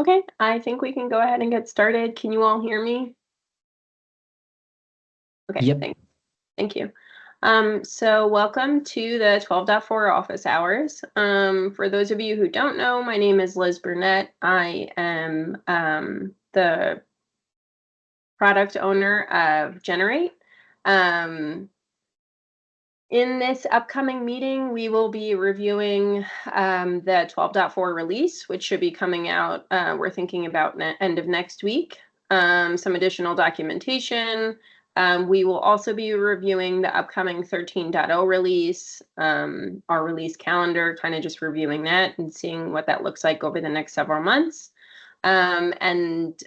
Okay, I think we can go ahead and get started. Can you all hear me? Okay, Yep. thank you. So welcome to the 12.4 office hours. For those of you who don't know, my name is Liz Burnett. I am the product owner of Generate. In this upcoming meeting, we will be reviewing the 12.4 release, which should be coming out, we're thinking about end of next week. Some additional documentation. We will also be reviewing the upcoming 13.0 release, our release calendar, kind of just reviewing that and seeing what that looks like over the next several months, and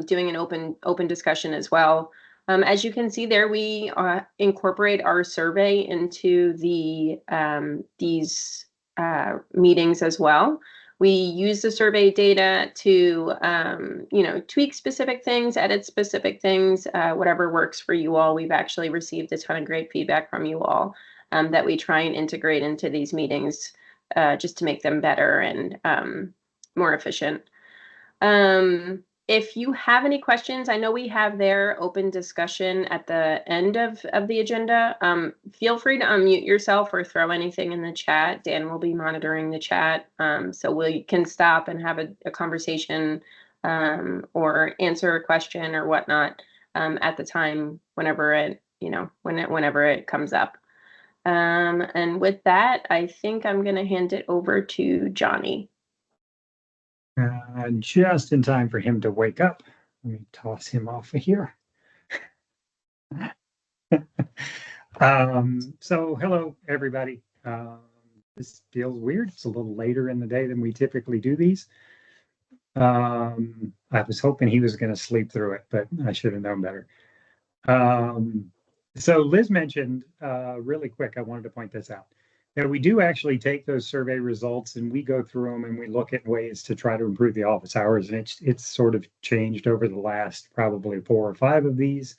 doing an open discussion as well. As you can see there, we incorporate our survey into these meetings as well. We use the survey data to, tweak specific things, edit specific things, whatever works for you all. We've actually received a ton of great feedback from you all that we try and integrate into these meetings just to make them better and more efficient. If you have any questions, I know we have their open discussion at the end of the agenda. Feel free to unmute yourself or throw anything in the chat. Dan will be monitoring the chat, so we can stop and have a conversation or answer a question or whatnot at the time whenever it comes up. And with that, I think I'm going to hand it over to Johnny. Just in time for him to wake up. Let me toss him off of here. So hello, everybody. This feels weird. It's a little later in the day than we typically do these. I was hoping he was going to sleep through it, but I should have known better. So Liz mentioned really quick, I wanted to point this out. Now, we do actually take those survey results and we go through them and we look at ways to try to improve the office hours. And it's sort of changed over the last probably 4 or 5 of these,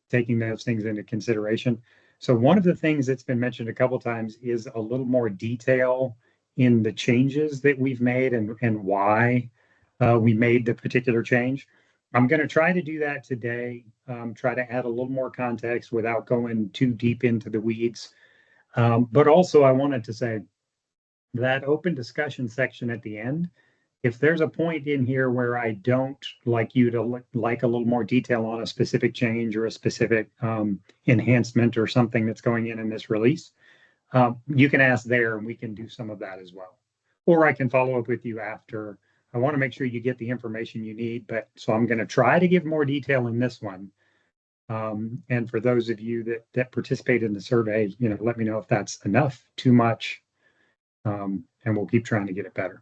taking those things into consideration. So one of the things that's been mentioned a couple times is a little more detail in the changes that we've made and why we made the particular change. I'm going to try to do that today, try to add a little more context without going too deep into the weeds. But also I wanted to say that open discussion section at the end, if there's a point in here where I don't like you to like a little more detail on a specific change or a specific enhancement or something that's going in this release, you can ask there and we can do some of that as well. Or I can follow up with you after. I want to make sure you get the information you need, but so I'm going to try to give more detail in this one. And for those of you that participate in the survey, let me know if that's enough, too much, and we'll keep trying to get it better.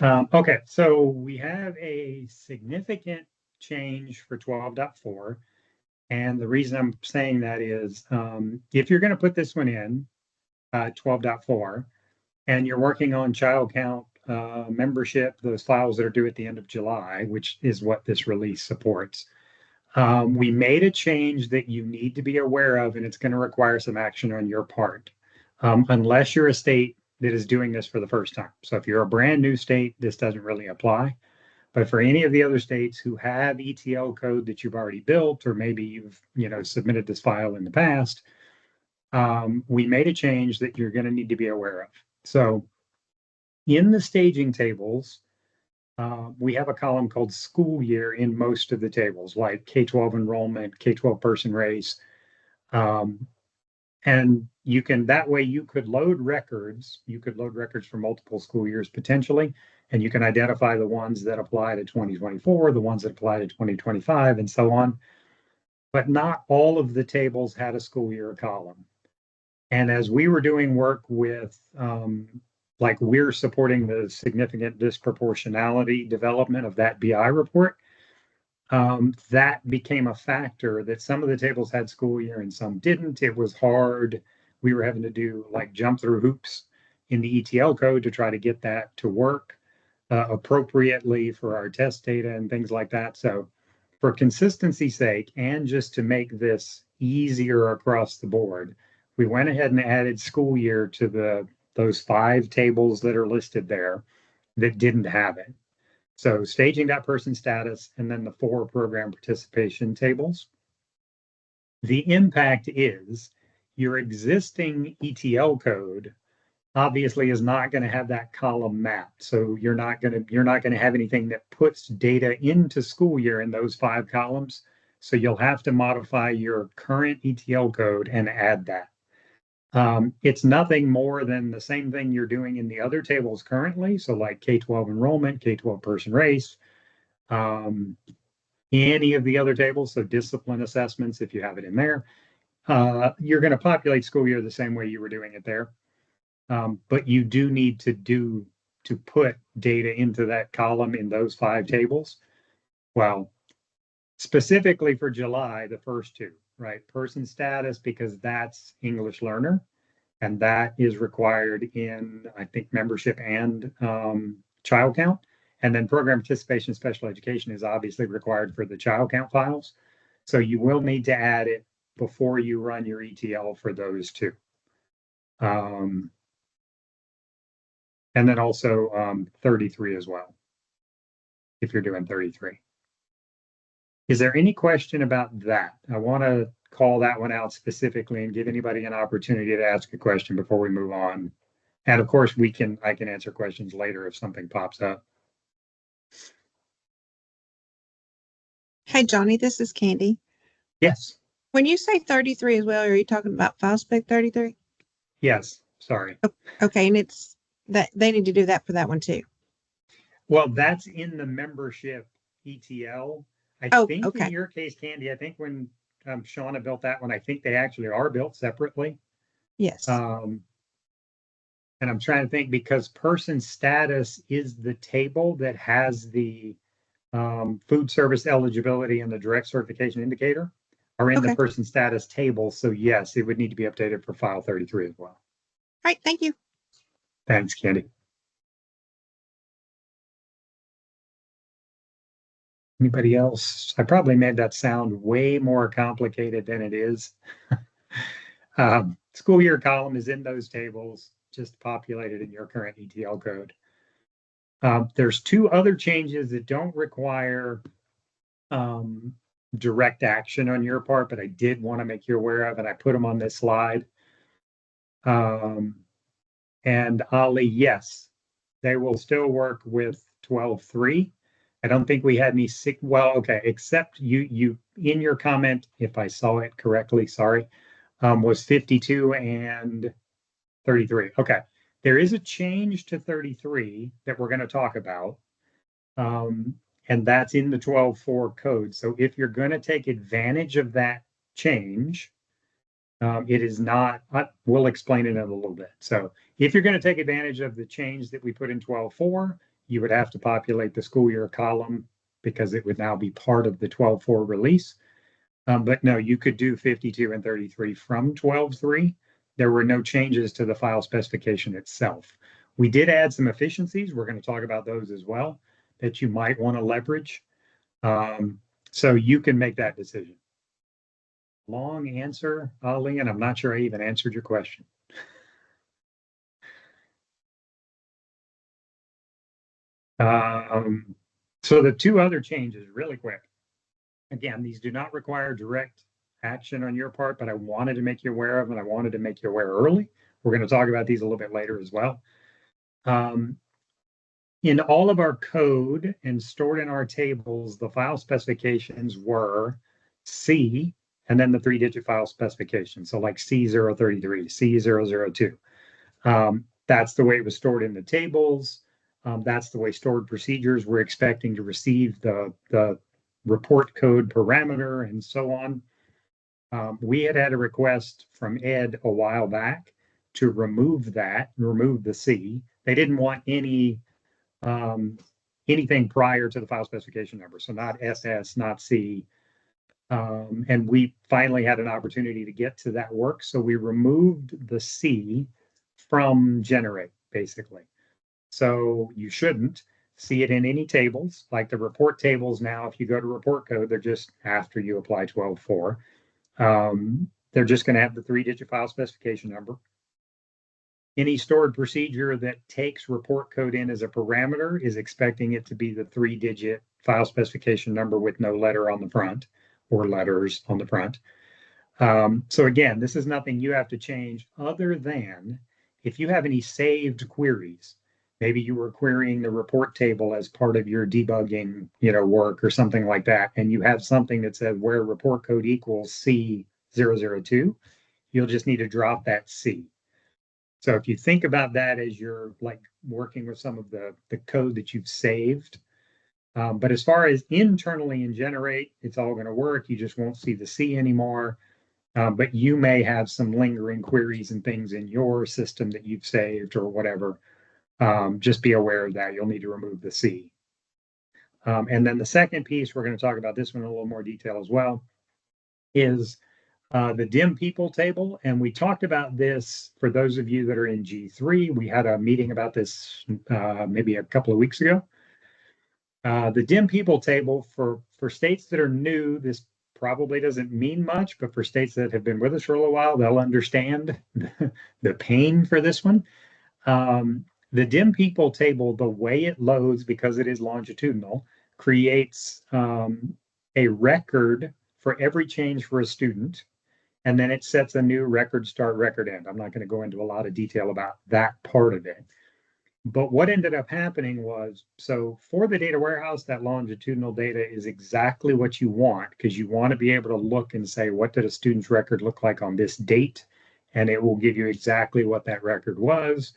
Okay, so we have a significant change for 12.4. And the reason I'm saying that is if you're going to put this one in 12.4 and you're working on child count membership, those files that are due at the end of July, which is what this release supports. We made a change that you need to be aware of, and it's going to require some action on your part, unless you're a state that is doing this for the first time. So if you're a brand new state, this doesn't really apply. But for any of the other states who have ETL code that you've already built, or maybe you've submitted this file in the past, we made a change that you're going to need to be aware of. So in the staging tables, we have a column called school year in most of the tables, like K-12 enrollment, K-12 person race. And that way you could load records. You could load records for multiple school years potentially, and you can identify the ones that apply to 2024, the ones that apply to 2025, and so on. But not all of the tables had a school year column. And as we were doing work with we're supporting the significant disproportionality development of that BI report, that became a factor that some of the tables had school year and some didn't. It was hard. We were having to do jump through hoops in the ETL code to try to get that to work appropriately for our test data and things like that. So for consistency's sake, and just to make this easier across the board, we went ahead and added school year to the those 5 tables that are listed there that didn't have it. So staging.person status, and then the 4 program participation tables. The impact is your existing ETL code obviously is not going to have that column mapped. So you're not going to have anything that puts data into school year in those 5 columns. So you'll have to modify your current ETL code and add that. It's nothing more than the same thing you're doing in the other tables currently. So like K-12 enrollment, K-12 person race, any of the other tables, so discipline assessments, if you have it in there, you're going to populate school year the same way you were doing it there. But you do need to put data into that column in those 5 tables. Well, specifically for July, the first 2, right? Person status, because that's English learner, and that is required in, I think, membership and child count. And then program participation special education is obviously required for the child count files. So you will need to add it before you run your ETL for those 2. And then also 33 as well, if you're doing 33. Is there any question about that? I want to call that one out specifically and give anybody an opportunity to ask a question before we move on. And of course, I can answer questions later if something pops up. Hey, Johnny, this is Candy. Yes. When you say 33 as well, are you talking about file spec 33? Yes. Sorry. Okay, and it's that they need to do that for that one too. Well, that's in the membership ETL. I think okay. in your case, Candy, I think when Shauna built that one, I think they actually are built separately. Yes. And I'm trying to think, because person status is the table that has the food service eligibility and the direct certification indicator are in the person status table. So yes, it would need to be updated for file 33 as well. All right, thank you. Thanks, Candy. Anybody else? I probably made that sound way more complicated than it is. School year column is in those tables, just populated in your current ETL code. There's 2 other changes that don't require direct action on your part, but I did want to make you aware of, and I put them on this slide. And Ali, yes, they will still work with 12.3. I don't think we had any except you in your comment, if I saw it correctly, sorry, was 52 and 33. Okay. There is a change to 33 that we're going to talk about. And that's in the 12.4 code. So if you're going to take advantage of that change, it is not, we'll explain it in a little bit. So if you're going to take advantage of the change that we put in 12.4, you would have to populate the school year column because it would now be part of the 12.4 release. But no, you could do 52 and 33 from 12.3. There were no changes to the file specification itself. We did add some efficiencies. We're going to talk about those as well that you might want to leverage. So you can make that decision. Long answer, Ali, and I'm not sure I even answered your question. So the 2 other changes, really quick. Again, these do not require direct action on your part, but I wanted to make you aware of them, and I wanted to make you aware early. We're going to talk about these a little bit later as well. In all of our code and stored in our tables, the file specifications were C and then the 3-digit file specification. So like C033, C002. That's the way it was stored in the tables. That's the way stored procedures were expecting to receive the report code parameter and so on. We had a request from Ed a while back to remove the C. They didn't want anything prior to the file specification number. So not SS, not C. And we finally had an opportunity to get to that work. So we removed the C from generate, basically. So you shouldn't see it in any tables, like the report tables now. If you go to report code, they're just after you apply 12.4. They're just going to have the 3-digit file specification number. Any stored procedure that takes report code in as a parameter is expecting it to be the 3-digit file specification number with no letter on the front or letters on the front. So again, this is nothing you have to change other than if you have any saved queries. Maybe you were querying the report table as part of your debugging, work or something like that, and you have something that says where report code equals C002, you'll just need to drop that C. So if you think about that as you're like working with some of the code that you've saved, but as far as internally in Generate, it's all going to work. You just won't see the C anymore. But you may have some lingering queries and things in your system that you've saved or whatever. Just be aware of that. You'll need to remove the C. And then the second piece, we're going to talk about this one in a little more detail as well, is the dim people table. And we talked about this for those of you that are in G3. We had a meeting about this maybe a couple of weeks ago. The dim people table for states that are new, this probably doesn't mean much, but for states that have been with us for a little while, they'll understand the pain for this one. The dim people table, the way it loads, because it is longitudinal, creates a record for every change for a student, and then it sets a new record start, record end. I'm not going to go into a lot of detail about that part of it. But what ended up happening was, so for the data warehouse, that longitudinal data is exactly what you want, because you want to be able to look and say, what did a student's record look like on this date? And it will give you exactly what that record was.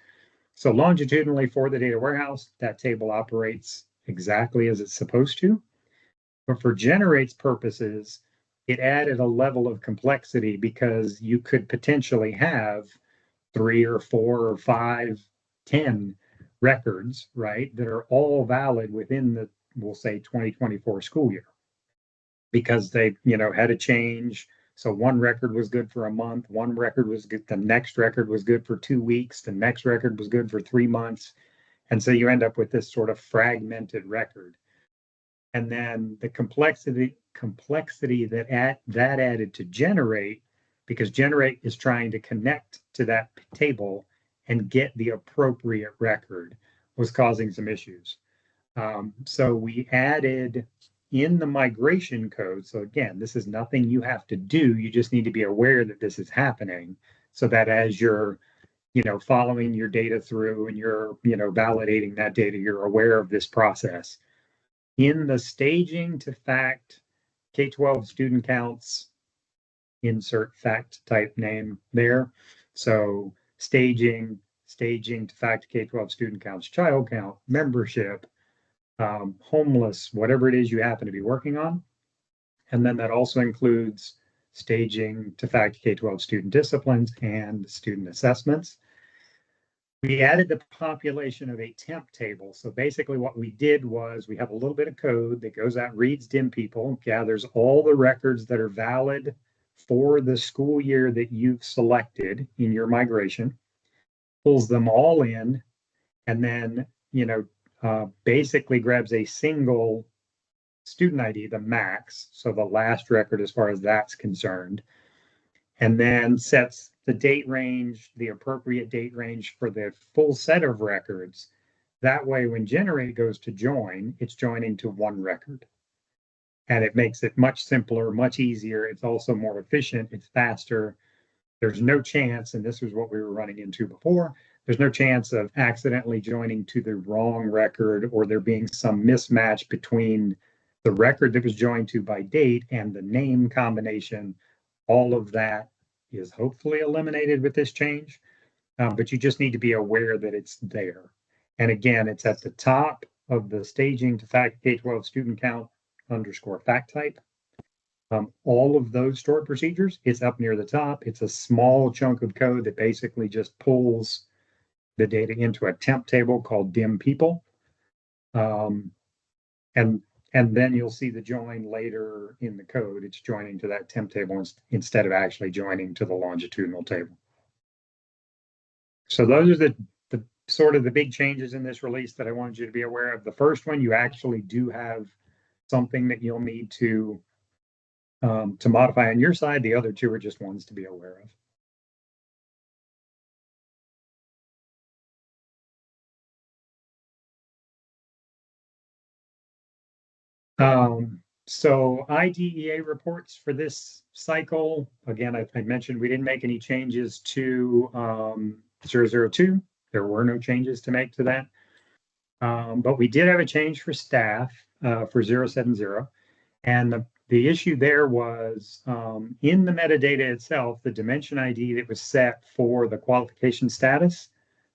So longitudinally for the data warehouse, that table operates exactly as it's supposed to. But for Generate's purposes, it added a level of complexity because you could potentially have 3 or 4 or 5, 10 records, right, that are all valid within the, we'll say, 2024 school year, because they, had a change. So one record was good for a month, one record was good, the next record was good for 2 weeks, the next record was good for 3 months. And so you end up with this sort of fragmented record. And then the complexity that added to Generate, because Generate is trying to connect to that table and get the appropriate record, was causing some issues. So we added in the migration code. So again, this is nothing you have to do. You just need to be aware that this is happening, so that as you're, following your data through and you're, validating that data, you're aware of this process. In the staging to fact K-12 student counts, insert fact type name there. So staging to fact K-12 student counts, child count, membership, homeless, whatever it is you happen to be working on. And then that also includes staging to fact K-12 student disciplines and student assessments. We added the population of a temp table. So basically what we did was we have a little bit of code that goes out, reads dim people, gathers all the records that are valid for the school year that you've selected in your migration, pulls them all in, and then, basically grabs a single student ID, the max, so the last record as far as that's concerned, and then sets the date range, the appropriate date range for the full set of records. That way, when Generate goes to join, it's joining to one record. And it makes it much simpler, much easier. It's also more efficient. It's faster. There's no chance, and this is what we were running into before, there's no chance of accidentally joining to the wrong record, or there being some mismatch between the record that was joined to by date and the name combination. All of that is hopefully eliminated with this change, but you just need to be aware that it's there. And again, it's at the top of the staging to fact K-12 student count _ fact type. All of those stored procedures, it's up near the top. It's a small chunk of code that basically just pulls the data into a temp table called dim people. And then you'll see the join later in the code. It's joining to that temp table instead of actually joining to the longitudinal table. So those are the sort of the big changes in this release that I wanted you to be aware of. The first one, you actually do have something that you'll need to modify on your side. The other two are just ones to be aware of. So IDEA reports for this cycle, again, I mentioned we didn't make any changes to 002. There were no changes to make to that. But we did have a change for staff for 070. And the issue there was in the metadata itself, the dimension ID that was set for the qualification status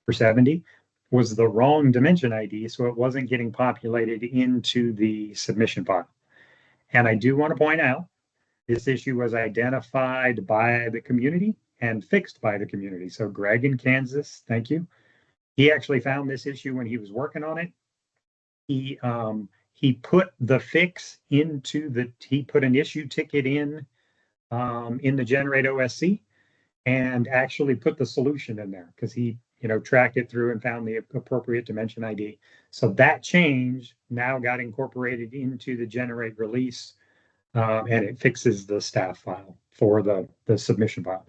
for 70 was the wrong dimension ID, so it wasn't getting populated into the submission file. And I do want to point out, this issue was identified by the community and fixed by the community. So Greg in Kansas, thank you. He actually found this issue when he was working on it. He put the fix into he put an issue ticket in the generate OSC and actually put the solution in there because he, tracked it through and found the appropriate dimension ID. So that change now got incorporated into the generate release, and it fixes the staff file for the submission file.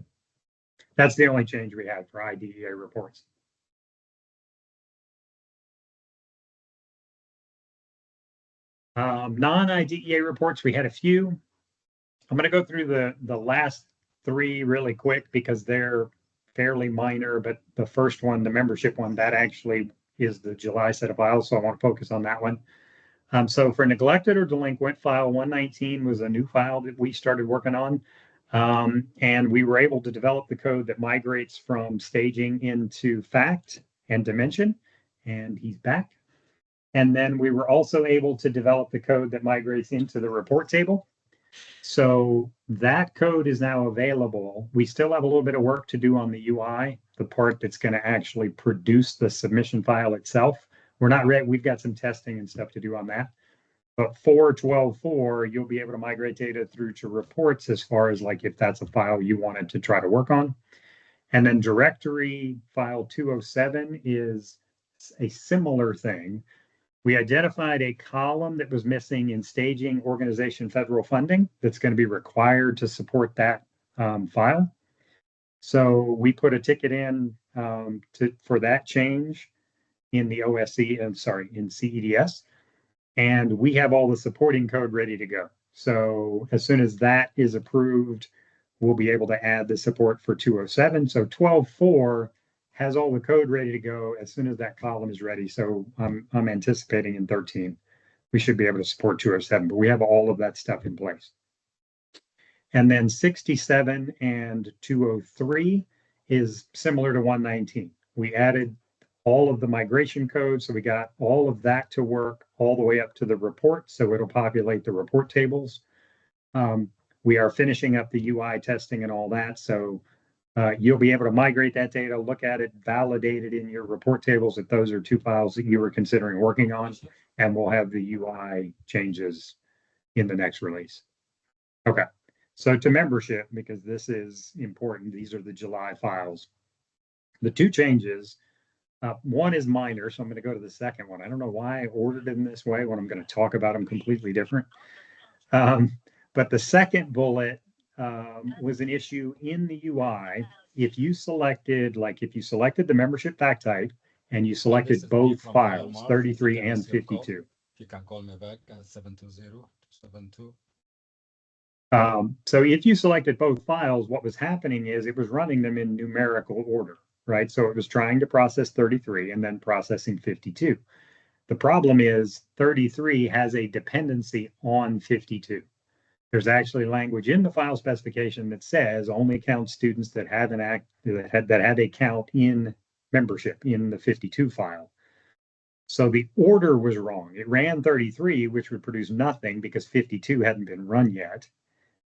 That's the only change we had for IDEA reports. Non-IDEA reports, we had a few. I'm going to go through the last three really quick because they're fairly minor, but the first one, the membership one, that actually is the July set of files, so I want to focus on that one. So for neglected or delinquent, file 119 was a new file that we started working on, and we were able to develop the code that migrates from staging into fact and dimension, and he's back. And then we were also able to develop the code that migrates into the report table. So that code is now available. We still have a little bit of work to do on the UI, the part that's going to actually produce the submission file itself. We're not ready. We've got some testing and stuff to do on that. But for 12.4, you'll be able to migrate data through to reports as far as like if that's a file you wanted to try to work on. And then directory file 207 is a similar thing. We identified a column that was missing in staging organization federal funding that's going to be required to support that file. So we put a ticket in for that change in the OSC, in CEDS, and we have all the supporting code ready to go. So as soon as that is approved, we'll be able to add the support for 207. So 12.4 has all the code ready to go as soon as that column is ready. So I'm anticipating in 13, we should be able to support 207, but we have all of that stuff in place. And then 67 and 203 is similar to 119. We added all of the migration code. So we got all of that to work all the way up to the report. So it'll populate the report tables. We are finishing up the UI testing and all that. So you'll be able to migrate that data, look at it, validate it in your report tables if those are two files that you were considering working on, and we'll have the UI changes in the next release. Okay, so to membership, because this is important, these are the July files. The two changes, one is minor, so I'm going to go to the second one. I don't know why I ordered it in this way when I'm going to talk about them completely different. But the second bullet was an issue in the UI. If you selected the membership fact type and you selected both files, 33 and 52. You can call me back at 720-72. So if you selected both files, what was happening is it was running them in numerical order, right? So it was trying to process 33 and then processing 52. The problem is 33 has a dependency on 52. There's actually language in the file specification that says only count students that have a count in membership in the 52 file. So the order was wrong. It ran 33, which would produce nothing because 52 hadn't been run yet.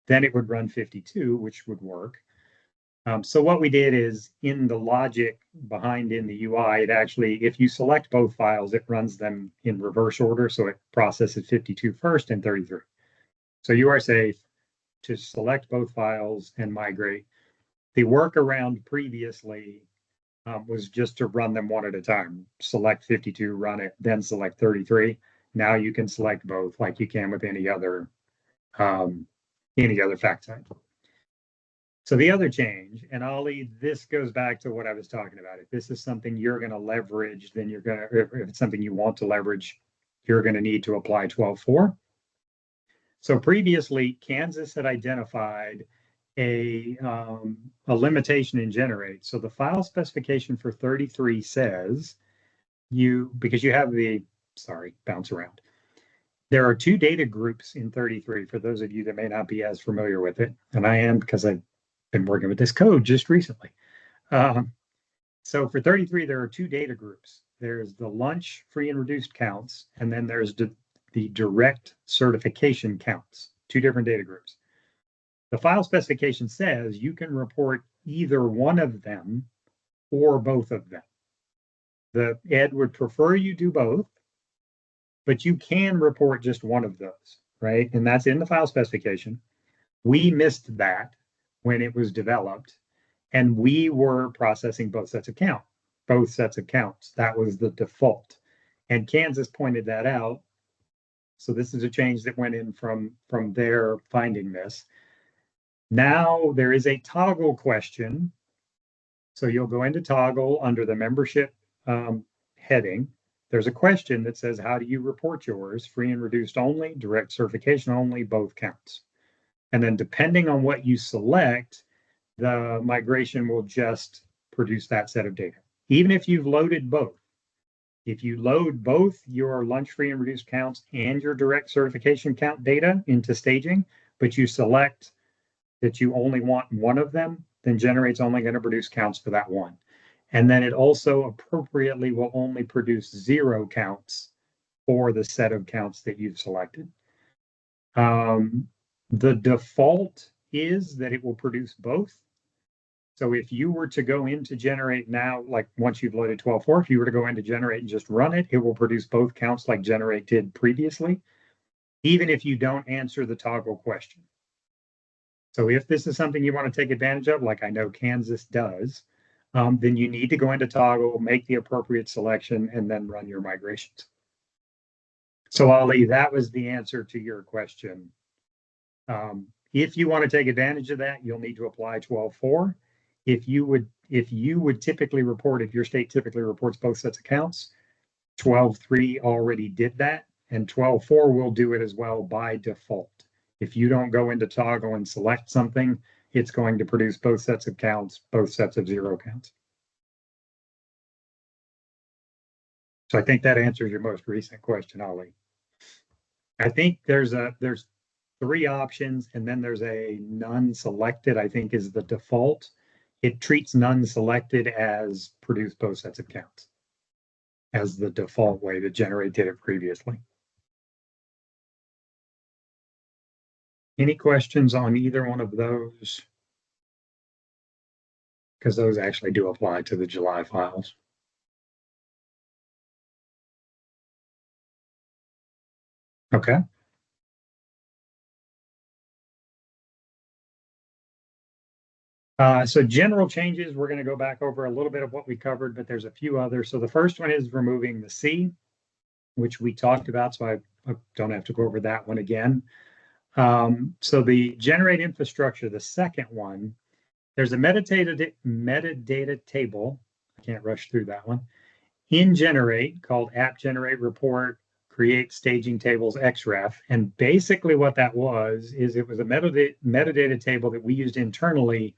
Then it would run 52, which would work. So what we did is in the logic behind in the UI, it actually, if you select both files, it runs them in reverse order. So it processes 52 first and 33. So you are safe to select both files and migrate. The workaround previously was just to run them one at a time. Select 52, run it, then select 33. Now you can select both like you can with any other fact type. So the other change, and Ollie, this goes back to what I was talking about. If this is something you're going to leverage, then if it's something you want to leverage, you're going to need to apply 12.4. So previously, Kansas had identified a limitation in generate. So the file specification for 33 says because you have bounce around. There are two data groups in 33 for those of you that may not be as familiar with it. And I am because I've been working with this code just recently. So for 33, there are two data groups. There's the lunch free and reduced counts, and then there's the direct certification counts, two different data groups. The file specification says you can report either one of them or both of them. The Ed would prefer you do both, but you can report just one of those, right? And that's in the file specification. We missed that when it was developed, and we were processing both sets of counts. That was the default. And Kansas pointed that out. So this is a change that went in from their finding this. Now there is a toggle question. So you'll go into toggle under the membership heading. There's a question that says, how do you report yours? Free and reduced only, direct certification only, both counts. And then depending on what you select, the migration will just produce that set of data. Even if you've loaded both. If you load both your lunch free and reduced counts and your direct certification count data into staging, but you select that you only want one of them, then generate's only going to produce counts for that one. And then it also appropriately will only produce 0 counts for the set of counts that you've selected. The default is that it will produce both. So if you were to go into generate now, like once you've loaded 12.4, if you were to go into generate and just run it, it will produce both counts like generate did previously, even if you don't answer the toggle question. So if this is something you want to take advantage of, like I know Kansas does, then you need to go into toggle, make the appropriate selection, and then run your migrations. So Ali, that was the answer to your question. If you want to take advantage of that, you'll need to apply 12.4. If you would typically report, if your state typically reports both sets of counts, 12.3 already did that, and 12.4 will do it as well by default. If you don't go into toggle and select something, it's going to produce both sets of counts, both sets of 0 counts. So I think that answers your most recent question, Ali. I think there's 3 options, and then there's a none selected, I think is the default. It treats none selected as produce both sets of counts as the default way that generate did it previously. Any questions on either one of those? Because those actually do apply to the July files. Okay. So general changes, we're going to go back over a little bit of what we covered, but there's a few others. So the first one is removing the C, which we talked about, so I don't have to go over that one again. So the generate infrastructure, the second one, there's a metadata table. I can't rush through that one. In generate called app generate report, create staging tables XREF. And basically what that was is it was a metadata table that we used internally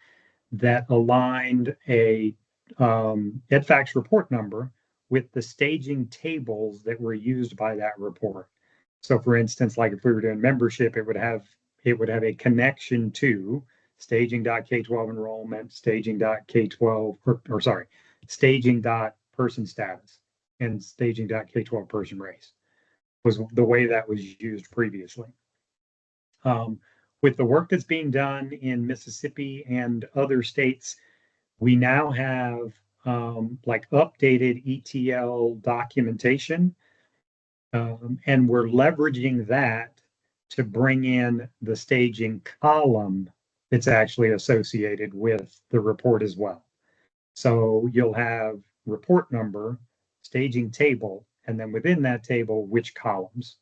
that aligned a EDFACS report number with the staging tables that were used by that report. So for instance, like if we were doing membership, it would have a connection to staging.K12 enrollment, staging.K12, or sorry, staging.person status, and staging.K12 person race was the way that was used previously. With the work that's being done in Mississippi and other states, we now have like updated ETL documentation, and we're leveraging that to bring in the staging column that's actually associated with the report as well. So you'll have report number, staging table, and then within that table, which columns.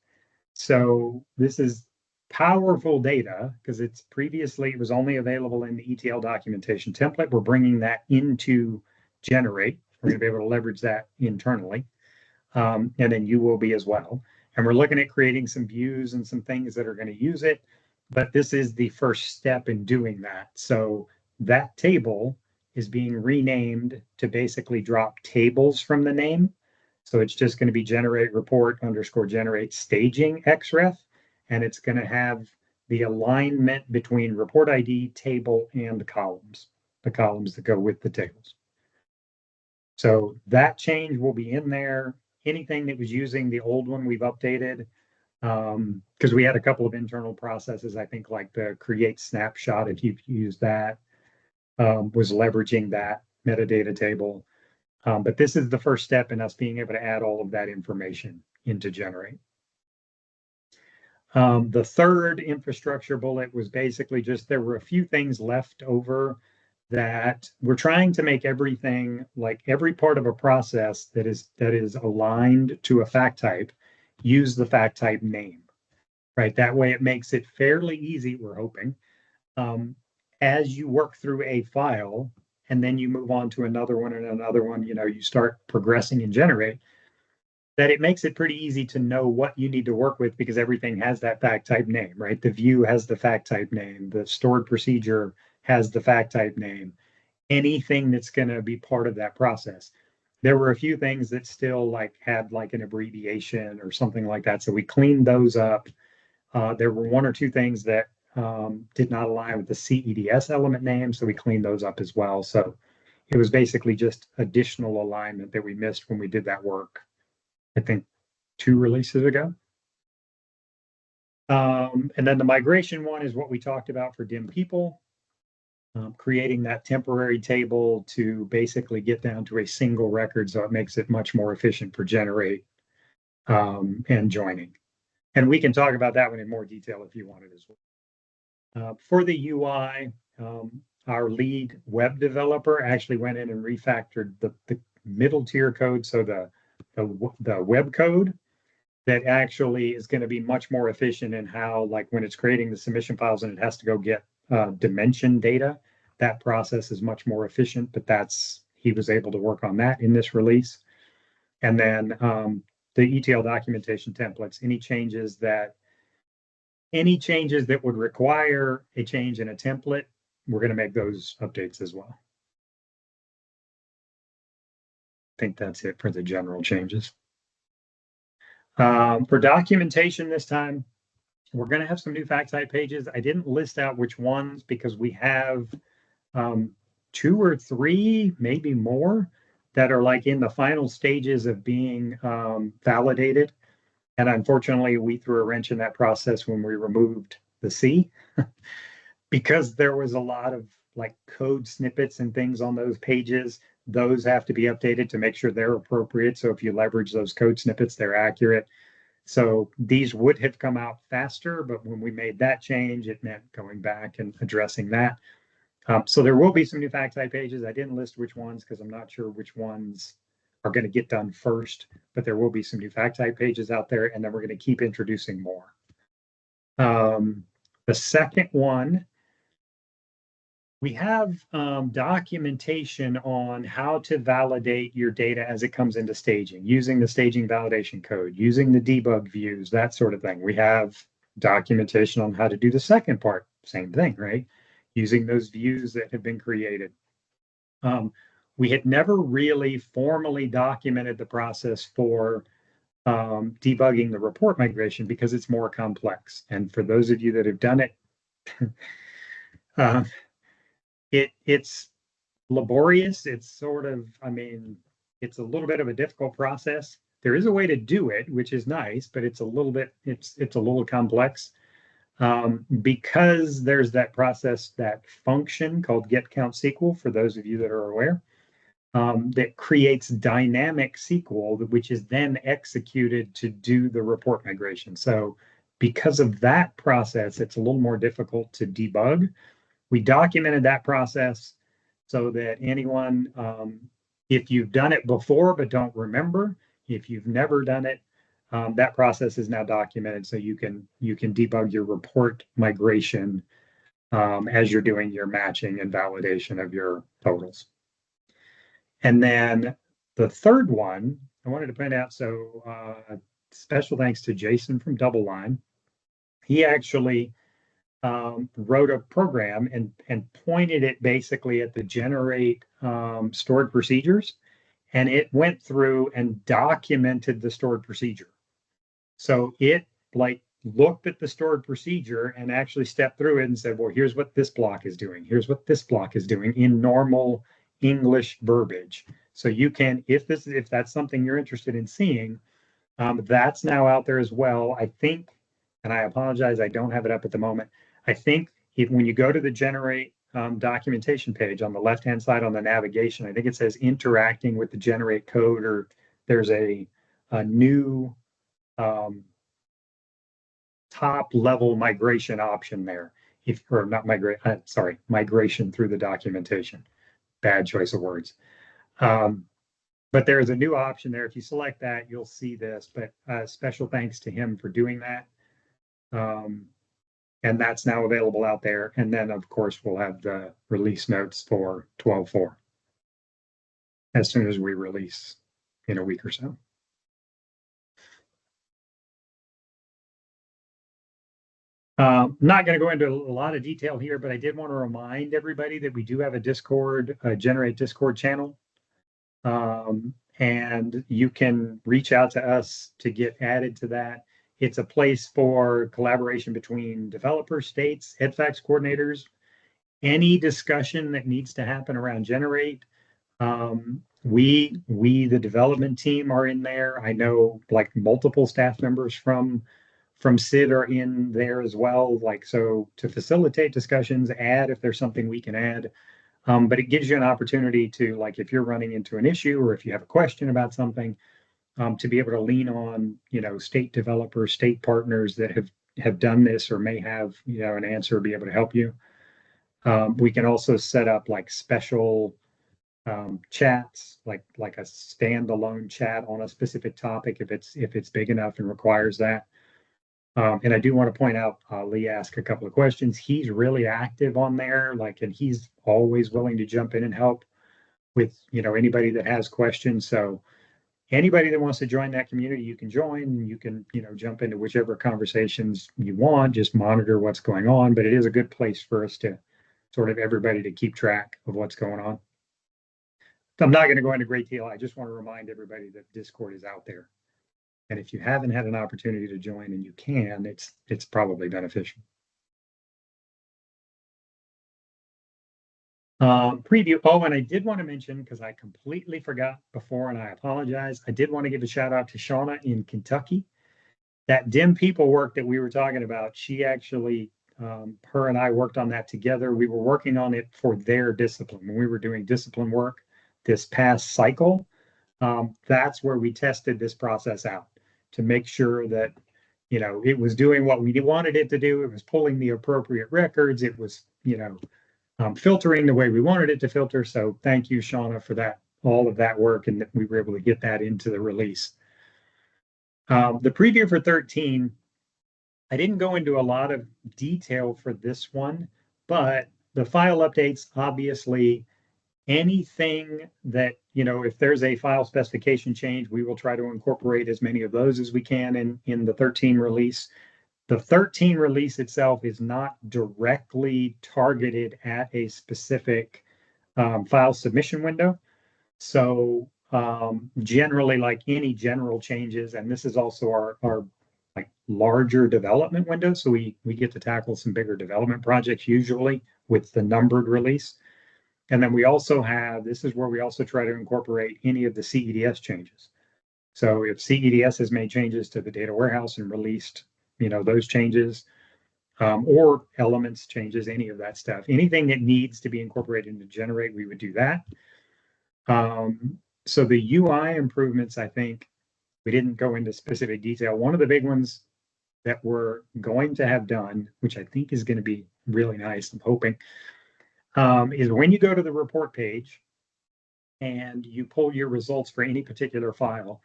So this is powerful data because it was only available in the ETL documentation template. We're bringing that into generate. We're going to be able to leverage that internally. And then you will be as well. And we're looking at creating some views and some things that are going to use it. But this is the first step in doing that. So that table is being renamed to basically drop tables from the name. So it's just going to be generate report underscore generate staging xref. And it's going to have the alignment between report ID, table, and the columns that go with the tables. So that change will be in there. Anything that was using the old one, we've updated because we had a couple of internal processes, I think like the create snapshot, if you've used that, was leveraging that metadata table. But this is the first step in us being able to add all of that information into Generate. The third infrastructure bullet was basically just there were a few things left over that we're trying to make everything, like every part of a process that is aligned to a fact type, use the fact type name, right? That way it makes it fairly easy, we're hoping, as you work through a file and then you move on to another one and another one, you start progressing and Generate, that it makes it pretty easy to know what you need to work with because everything has that fact type name, right? The view has the fact type name, the stored procedure has the fact type name, anything that's going to be part of that process. There were a few things that still had an abbreviation or something like that. So we cleaned those up. There were one or two things that did not align with the CEDS element name. So we cleaned those up as well. So it was basically just additional alignment that we missed when we did that work, I think 2 releases ago. And then the migration one is what we talked about for dim people. Creating that temporary table to basically get down to a single record so it makes it much more efficient for Generate and joining. And we can talk about that one in more detail if you wanted as well. For the UI, our lead web developer actually went in and refactored the middle tier code, so the web code that actually is going to be much more efficient in how, when it's creating the submission files and it has to go get dimension data, that process is much more efficient, but he was able to work on that in this release. And then the ETL documentation templates, any changes that would require a change in a template, we're going to make those updates as well. I think that's it for the general changes. For documentation this time, we're going to have some new fact type pages. I didn't list out which ones because we have 2 or 3, maybe more, that are in the final stages of being validated. And unfortunately, we threw a wrench in that process when we removed the C because there was a lot of code snippets and things on those pages. Those have to be updated to make sure they're appropriate. So if you leverage those code snippets, they're accurate. So these would have come out faster, but when we made that change, it meant going back and addressing that. So there will be some new fact type pages. I didn't list which ones because I'm not sure which ones are going to get done first, but there will be some new fact type pages out there, and then we're going to keep introducing more. The second one, we have documentation on how to validate your data as it comes into staging, using the staging validation code, using the debug views, that sort of thing. We have documentation on how to do the second part, same thing, right? Using those views that have been created. We had never really formally documented the process for debugging the report migration because it's more complex. And for those of you that have done it, it's laborious. It's sort of, it's a little bit of a difficult process. There is a way to do it, which is nice, but it's a little complex. Because there's that process, that function called getCountSQL, for those of you that are aware, that creates dynamic SQL, which is then executed to do the report migration. So because of that process, it's a little more difficult to debug. We documented that process so that anyone, if you've done it before but don't remember, if you've never done it, that process is now documented, so you can debug your report migration as you're doing your matching and validation of your totals. And then the third one, I wanted to point out, so special thanks to Jason from Double Line. He actually wrote a program and pointed it basically at the generate stored procedures, and it went through and documented the stored procedure. So it like looked at the stored procedure and actually stepped through it and said, well, here's what this block is doing. Here's what this block is doing in normal English verbiage. So you can, if that's something you're interested in seeing, that's now out there as well. I think, and I apologize, I don't have it up at the moment. I think when you go to the generate documentation page on the left-hand side on the navigation, I think it says interacting with the generate code, or there's a new top level migration option there. Migration through the documentation. Bad choice of words. But there's a new option there. If you select that, you'll see this, but special thanks to him for doing that. And that's now available out there. And then of course, we'll have the release notes for 12.4 as soon as we release in a week or so. Not going to go into a lot of detail here, but I did want to remind everybody that we do have a Discord, Generate Discord channel. And you can reach out to us to get added to that. It's a place for collaboration between developers, states, EdFax coordinators, any discussion that needs to happen around Generate. We, the development team, are in there. I know like multiple staff members from CIID are in there as well, like, so to facilitate discussions, add if there's something we can add. But it gives you an opportunity to, like, if you're running into an issue or if you have a question about something, to be able to lean on, you know, state developers, state partners that have done this or may have, you know, an answer, be able to help you. We can also set up like special chats, like a standalone chat on a specific topic if it's big enough and requires that. And I do want to point out, Lee asked a couple of questions. He's really active on there, like, and he's always willing to jump in and help with, you know, anybody that has questions. So anybody that wants to join that community, you can join. You can, you know, jump into whichever conversations you want, just monitor what's going on. But it is a good place for us to sort of everybody to keep track of what's going on. I'm not going to go into a great deal. I just want to remind everybody that Discord is out there. And if you haven't had an opportunity to join and you can, it's probably beneficial. Preview. Oh, and I did want to mention, because I completely forgot before, and I apologize. I did want to give a shout out to Shauna in Kentucky. That dim people work that we were talking about, she actually, her and I worked on that together. We were working on it for their discipline. When we were doing discipline work this past cycle, that's where we tested this process out to make sure that, you know, it was doing what we wanted it to do. It was pulling the appropriate records. It was, you know, filtering the way we wanted it to filter. So thank you, Shauna, for that, all of that work, and that we were able to get that into the release. The preview for 13, I didn't go into a lot of detail for this one, but the file updates, obviously, anything that, you know, if there's a file specification change, we will try to incorporate as many of those as we can in the 13 release. The 13 release itself is not directly targeted at a specific file submission window. So generally, like any general changes, and this is also our like larger development window. So we get to tackle some bigger development projects usually with the numbered release. And then we also have, this is where we also try to incorporate any of the CEDS changes. So if CEDS has made changes to the data warehouse and released, you know, those changes, or elements changes, any of that stuff, anything that needs to be incorporated into Generate, we would do that. So the UI improvements, I think we didn't go into specific detail. One of the big ones that we're going to have done, which I think is going to be really nice, I'm hoping, is when you go to the report page and you pull your results for any particular file.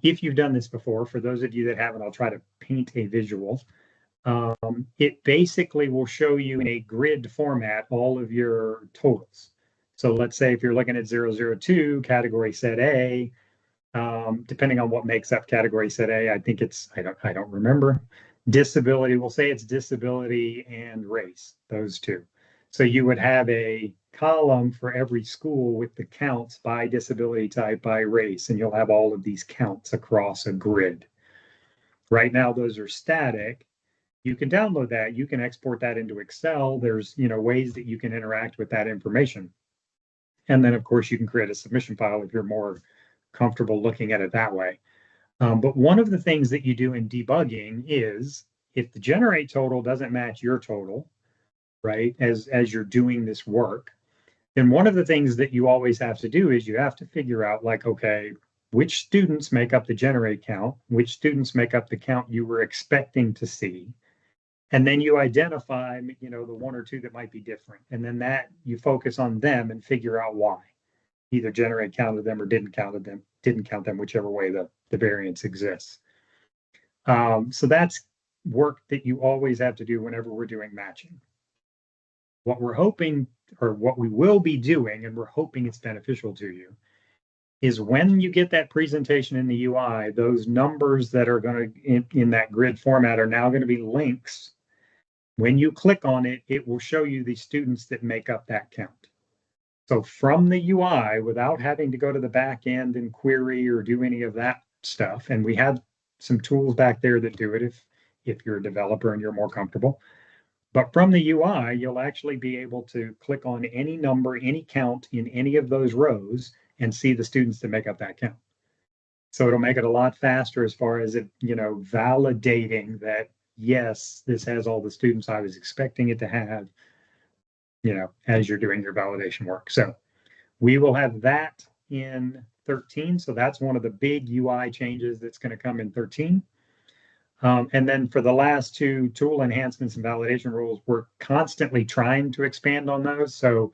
If you've done this before, for those of you that haven't, I'll try to paint a visual. It basically will show you in a grid format all of your totals. So let's say if you're looking at 002, category set A, depending on what makes up category set A. I think it's, I don't remember. Disability, we'll say it's disability and race, those two. So you would have a column for every school with the counts by disability type, by race, and you'll have all of these counts across a grid. Right now, those are static. You can download that. You can export that into Excel. There's, ways that you can interact with that information. And then, of course, you can create a submission file if you're more comfortable looking at it that way. But one of the things that you do in debugging is if the generate total doesn't match your total, right, as you're doing this work, then one of the things that you always have to do is you have to figure out, like, okay, which students make up the generate count, which students make up the count you were expecting to see. And then you identify, the one or two that might be different. And then that you focus on them and figure out why. Either generate counted them or didn't count them, whichever way the variance exists. So that's work that you always have to do whenever we're doing matching. What we're hoping, or what we will be doing, and we're hoping it's beneficial to you, is when you get that presentation in the UI, those numbers that are going to, in that grid format, are now going to be links. When you click on it, it will show you the students that make up that count. So from the UI, without having to go to the back end and query or do any of that stuff, and we have some tools back there that do it if you're a developer and you're more comfortable. But from the UI, you'll actually be able to click on any number, any count in any of those rows and see the students that make up that count. So it'll make it a lot faster as far as it, validating that, yes, this has all the students I was expecting it to have, as you're doing your validation work. So we will have that in 13. So that's one of the big UI changes that's going to come in 13. And then for the last two tool enhancements and validation rules, we're constantly trying to expand on those. So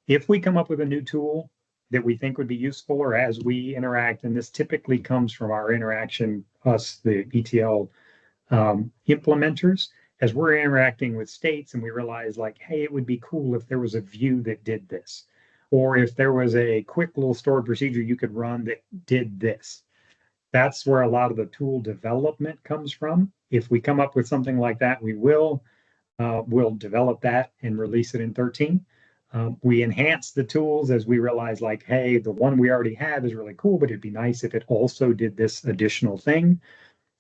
if we come up with a new tool that we think would be useful, or as we interact, and this typically comes from our interaction, us, the ETL implementers, as we're interacting with states and we realize, like, hey, it would be cool if there was a view that did this, or if there was a quick little stored procedure you could run that did this. That's where a lot of the tool development comes from. If we come up with something like that, we'll develop that and release it in 13. We enhance the tools as we realize, like, hey, the one we already have is really cool, but it'd be nice if it also did this additional thing.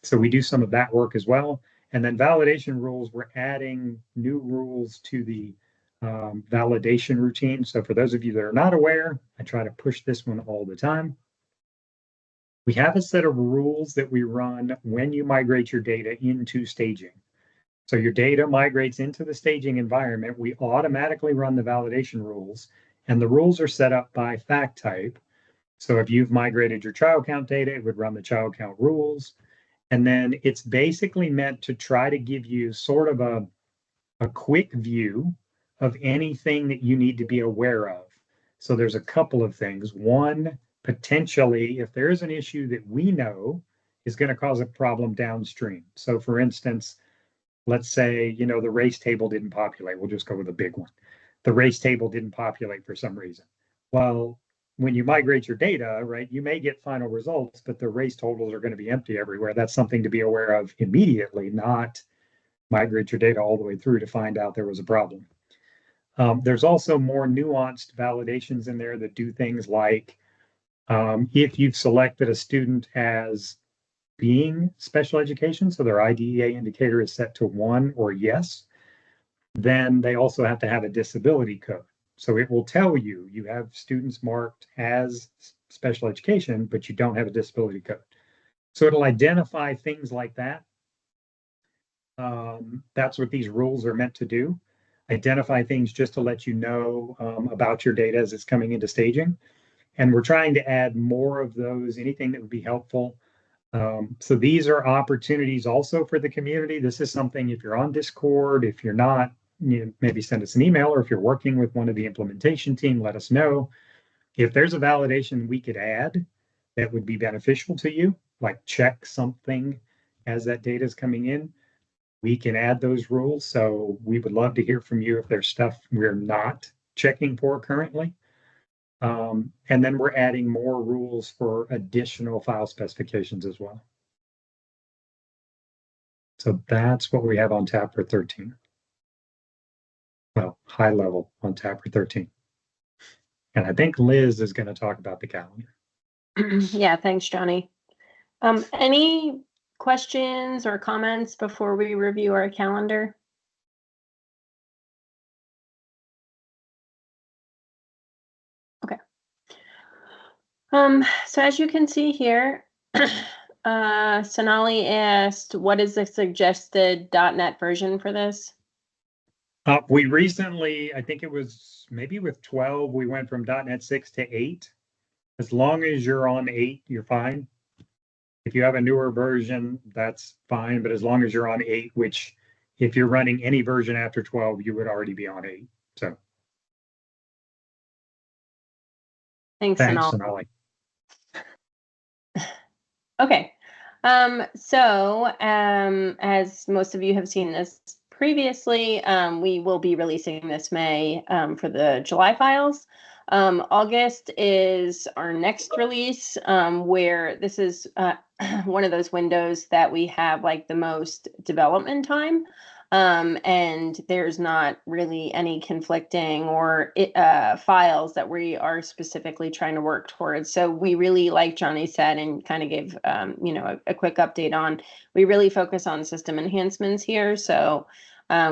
So we do some of that work as well. And then validation rules, we're adding new rules to the validation routine. So for those of you that are not aware, I try to push this one all the time. We have a set of rules that we run when you migrate your data into staging. So your data migrates into the staging environment. We automatically run the validation rules, and the rules are set up by fact type. So if you've migrated your child count data, it would run the child count rules. And then it's basically meant to try to give you sort of a quick view of anything that you need to be aware of. So there's a couple of things. One, potentially, if there's an issue that we know is going to cause a problem downstream. So for instance, let's say, the race table didn't populate. We'll just go with a big one. The race table didn't populate for some reason. Well, when you migrate your data, right, you may get final results, but the race totals are going to be empty everywhere. That's something to be aware of immediately, not migrate your data all the way through to find out there was a problem. There's also more nuanced validations in there that do things like, if you've selected a student as being special education, so their IDEA indicator is set to 1 or yes, then they also have to have a disability code. So it will tell you have students marked as special education, but you don't have a disability code. So it'll identify things like that. That's what these rules are meant to do. Identify things just to let you know about your data as it's coming into staging. And we're trying to add more of those, anything that would be helpful. So these are opportunities also for the community. This is something, if you're on Discord, if you're not, maybe send us an email, or if you're working with one of the implementation team, let us know. If there's a validation we could add that would be beneficial to you, like check something as that data is coming in, we can add those rules. So we would love to hear from you if there's stuff we're not checking for currently. And then we're adding more rules for additional file specifications as well. So that's what we have on tap for 13. Well, high level on tap for 13. And I think Liz is going to talk about the calendar. Yeah, thanks, Johnny. Any questions or comments before we review our calendar? Okay. So as you can see here, Sonali asked, what is the suggested .NET version for this? We recently, I think it was maybe with 12, we went from .NET 6 to 8. As long as you're on 8, you're fine. If you have a newer version, that's fine. But as long as you're on 8, which if you're running any version after 12, you would already be on 8. So Thanks, Sonali. Sonali. Okay. As most of you have seen this previously, we will be releasing this May for the July files. August is our next release, where this is one of those windows that we have like the most development time. And there's not really any conflicting or files that we are specifically trying to work towards. So we really, like Johnny said, and kind of gave a quick update on, we really focus on system enhancements here. So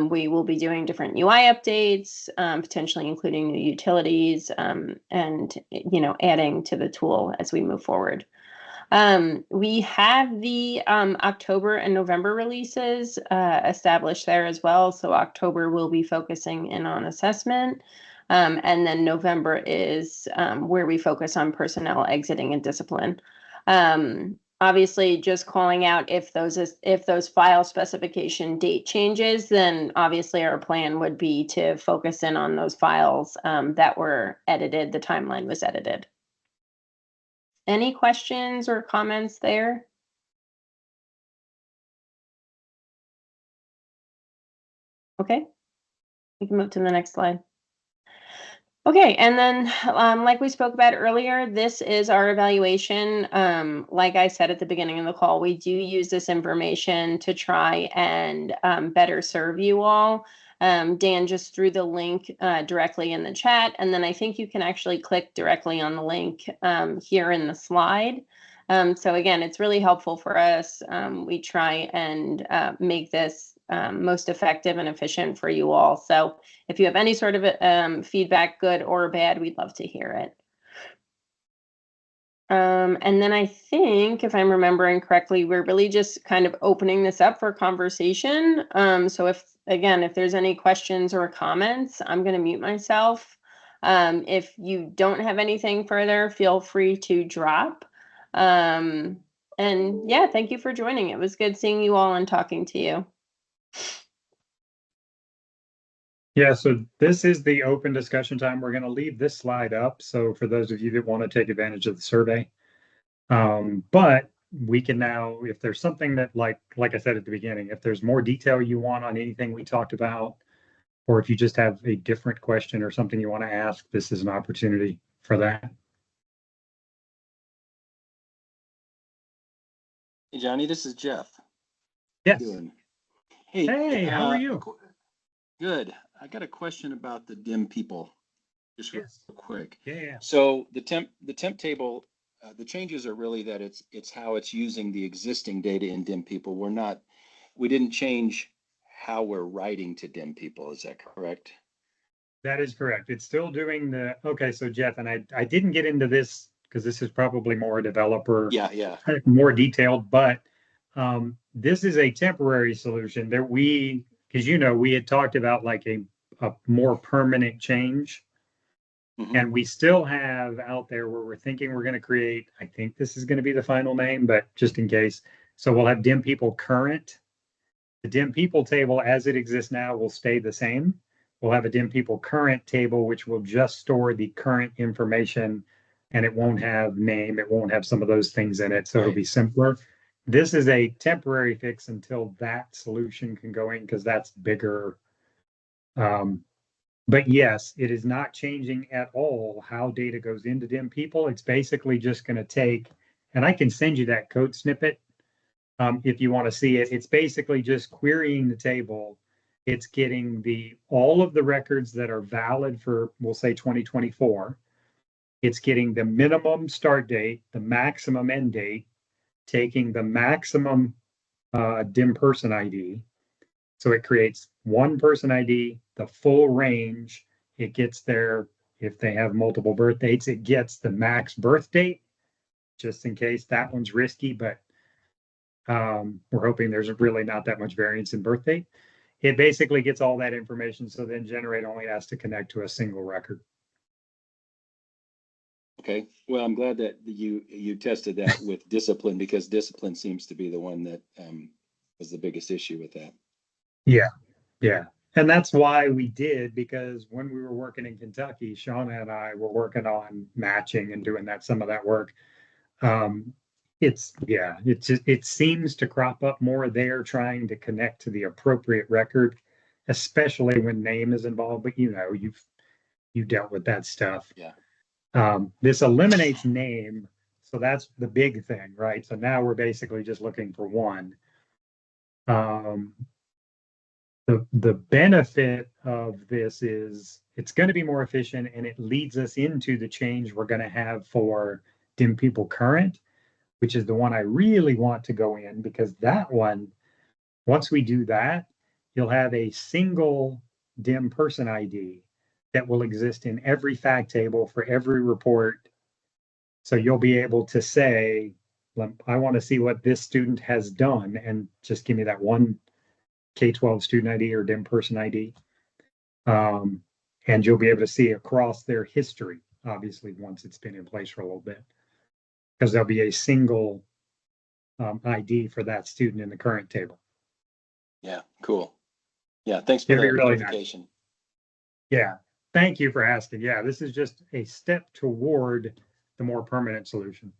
we will be doing different UI updates, potentially including new utilities, and adding to the tool as we move forward. We have the October and November releases established there as well. So October will be focusing in on assessment. And then November is where we focus on personnel exiting and discipline. Obviously, just calling out if those file specification date changes, then obviously our plan would be to focus in on those files that were edited, the timeline was edited. Any questions or comments there? Okay, we can move to the next slide. Okay, and then like we spoke about earlier, this is our evaluation. Like I said at the beginning of the call, we do use this information to try and better serve you all. Dan just threw the link directly in the chat, and then I think you can actually click directly on the link here in the slide. So again, it's really helpful for us. We try and make this most effective and efficient for you all. So if you have any sort of feedback, good or bad, we'd love to hear it. And then I think, if I'm remembering correctly, we're really just kind of opening this up for conversation. So if there's any questions or comments, I'm going to mute myself. If you don't have anything further, feel free to drop. And yeah, thank you for joining. It was good seeing you all and talking to you. Yeah, so this is the open discussion time. We're going to leave this slide up. So for those of you that want to take advantage of the survey, but we can now, if there's something that like I said at the beginning, if there's more detail you want on anything we talked about, or if you just have a different question or something you want to ask, this is an opportunity for that. Hey, Johnny, this is Jeff. Yes. Hey, how are you? Good. I got a question about the dim people, just real quick. Yeah. So the temp table, the changes are really that it's how it's using the existing data in dim people. We didn't change how we're writing to dim people. Is that correct? That is correct. It's still doing okay. So Jeff, and I didn't get into this because this is probably more developer, more detailed, but this is a temporary solution that because we had talked about like a more permanent change. Mm-hmm. And we still have out there where we're thinking we're going to create, I think this is going to be the final name, but just in case. So we'll have dim people current. The dim people table as it exists now will stay the same. We'll have a dim people current table, which will just store the current information, and it won't have name. It won't have some of those things in it. So it'll be simpler. This is a temporary fix until that solution can go in, because that's bigger But yes, it is not changing at all how data goes into dim people. It's basically just going to take, and I can send you that code snippet if you want to see it. It's basically just querying the table. It's getting all of the records that are valid for, we'll say 2024. It's getting the minimum start date, the maximum end date, taking the maximum dim person ID. So it creates one person ID, the full range. It gets if they have multiple birth dates, it gets the max birth date, just in case that one's risky, but we're hoping there's really not that much variance in birth date. It basically gets all that information, so then Generate only has to connect to a single record. Okay, well, I'm glad that you tested that with discipline, because discipline seems to be the one that was the biggest issue with that. Yeah. And that's why we did, because when we were working in Kentucky, Shauna and I were working on matching and doing some of that work. It seems to crop up more there, trying to connect to the appropriate record, especially when name is involved. But you've dealt with that stuff. Yeah. This eliminates name, so that's the big thing, right? So now we're basically just looking for one. The benefit of this is it's going to be more efficient, and it leads us into the change we're going to have for dim people current, which is the one I really want to go in, because that one, once we do that, you'll have a single dim person ID that will exist in every fact table for every report. So you'll be able to say, I want to see what this student has done, and just give me that one K-12 student ID or dim person ID. And you'll be able to see across their history, obviously, once it's been in place for a little bit, because there'll be a single ID for that student in the current table. Yeah, cool. Yeah, thanks for It'd be the really clarification. nice. Yeah, thank you for asking. Yeah, this is just a step toward the more permanent solution.